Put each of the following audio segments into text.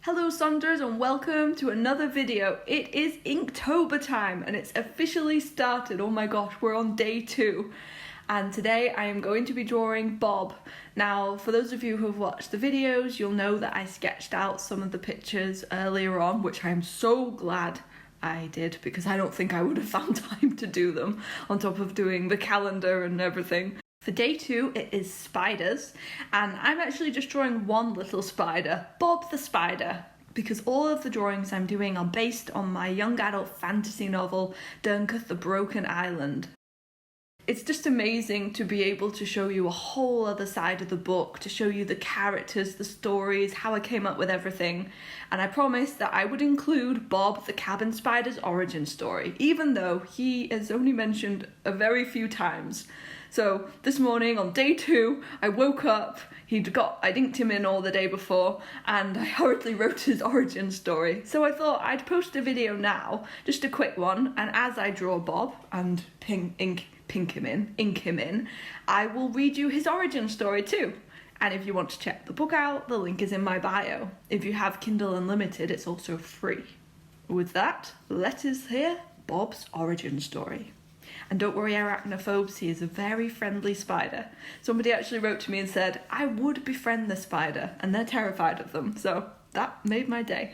Hello Sonders and welcome to another video. It is Inktober time and it's officially started. Oh my gosh, we're on day 2. And today I am going to be drawing Bob. Now, for those of you who have watched the videos, you'll know that I sketched out some of the pictures earlier on, which I am so glad I did because I don't think I would have found time to do them on top of doing the calendar and everything. For day 2, it is spiders, and I'm actually just drawing one little spider, Bob the Spider, because all of the drawings I'm doing are based on my young adult fantasy novel, Durnkuth the Broken Island. It's just amazing to be able to show you a whole other side of the book, to show you the characters, the stories, how I came up with everything, and I promised that I would include Bob the Cabin Spider's origin story, even though he is only mentioned a very few times. So this morning on day 2, I woke up, I'd inked him in all the day before, and I hurriedly wrote his origin story. So I thought I'd post a video now, just a quick one, and as I draw Bob and ink him in, I will read you his origin story too. And if you want to check the book out, the link is in my bio. If you have Kindle Unlimited, it's also free. With that, let us hear Bob's origin story. And don't worry, arachnophobes, he is a very friendly spider. Somebody actually wrote to me and said, I would befriend the spider, and they're terrified of them, so that made my day.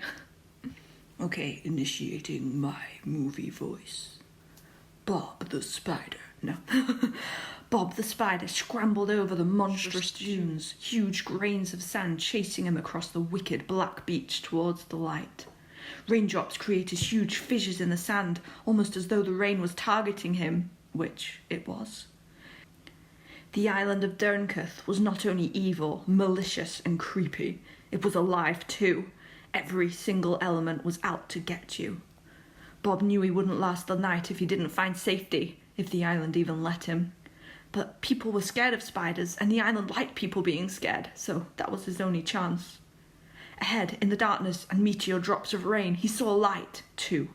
Okay, initiating my movie voice. Bob the Spider. No. Bob the Spider scrambled over the monstrous dunes, huge grains of sand chasing him across the wicked black beach towards the light. Raindrops created huge fissures in the sand, almost as though the rain was targeting him, which it was. The island of Durnkuth was not only evil, malicious and creepy, it was alive too. Every single element was out to get you. Bob knew he wouldn't last the night if he didn't find safety, if the island even let him. But people were scared of spiders, and the island liked people being scared, so that was his only chance. Ahead, in the darkness and meteor drops of rain, he saw light, too.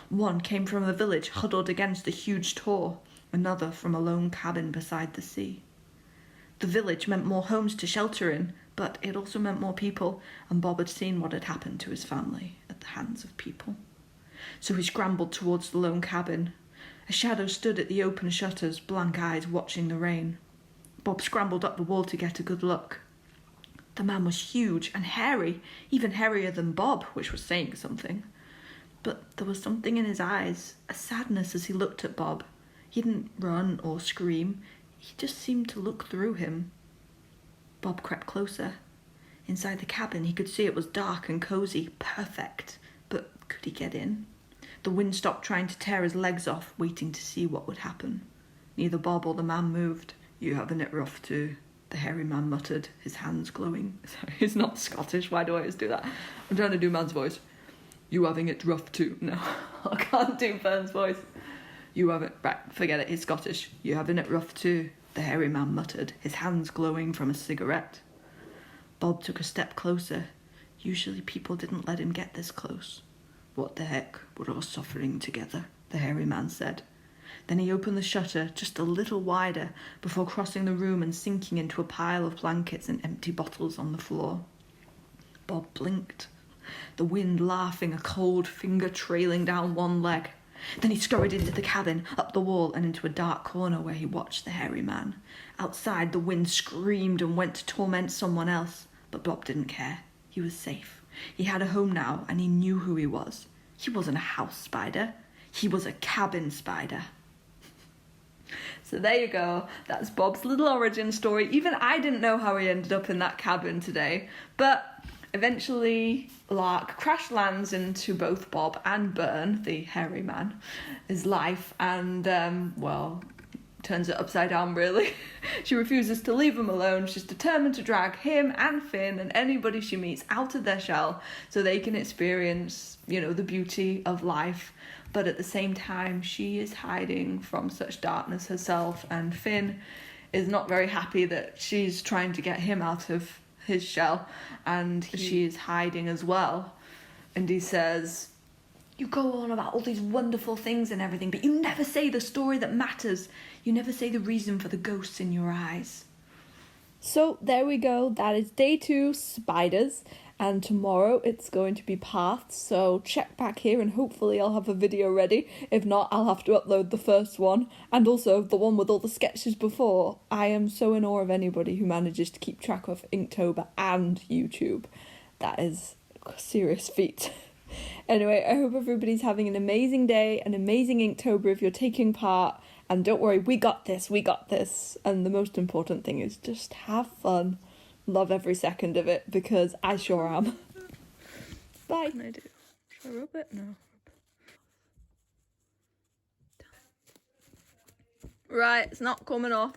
One came from a village huddled against a huge tor, another from a lone cabin beside the sea. The village meant more homes to shelter in, but it also meant more people, and Bob had seen what had happened to his family at the hands of people. So he scrambled towards the lone cabin. A shadow stood at the open shutters, blank eyes watching the rain. Bob scrambled up the wall to get a good look. The man was huge and hairy, even hairier than Bob, which was saying something. But there was something in his eyes, a sadness as he looked at Bob. He didn't run or scream, he just seemed to look through him. Bob crept closer. Inside the cabin he could see it was dark and cosy, perfect, but could he get in? The wind stopped trying to tear his legs off, waiting to see what would happen. Neither Bob or the man moved. You having it rough too? The hairy man muttered, his hands glowing. Sorry, he's not Scottish, why do I always do that? I'm trying to do man's voice. You having it rough too? No, I can't do Fern's voice. You have it, right, forget it, he's Scottish. You having it rough too? The hairy man muttered, his hands glowing from a cigarette. Bob took a step closer. Usually people didn't let him get this close. What the heck, we're all suffering together, the hairy man said. Then he opened the shutter just a little wider before crossing the room and sinking into a pile of blankets and empty bottles on the floor. Bob blinked, the wind laughing, a cold finger trailing down one leg. Then he scurried into the cabin, up the wall and into a dark corner where he watched the hairy man. Outside, the wind screamed and went to torment someone else, but Bob didn't care. He was safe. He had a home now and he knew who he was. He wasn't a house spider. He was a cabin spider. So there you go, that's Bob's little origin story. Even I didn't know how he ended up in that cabin today, but eventually Lark crash lands into both Bob and Bern, the hairy man, his life, and, turns it upside down really. She refuses to leave him alone. She's determined to drag him and Finn and anybody she meets out of their shell so they can experience, the beauty of life. But at the same time, she is hiding from such darkness herself, and Finn is not very happy that she's trying to get him out of his shell, and she is hiding as well. And he says, you go on about all these wonderful things and everything, but you never say the story that matters. You never say the reason for the ghosts in your eyes. So there we go, that is day 2, spiders. and tomorrow it's going to be paths, so check back here and hopefully I'll have a video ready. If not, I'll have to upload the first one, and also the one with all the sketches before. I am so in awe of anybody who manages to keep track of Inktober and YouTube. That is a serious feat. Anyway, I hope everybody's having an amazing day, an amazing Inktober if you're taking part, and don't worry, we got this, and the most important thing is just have fun. Love every second of it, because I sure am. Bye. What can I do? Should I rub it? No. Right, it's not coming off.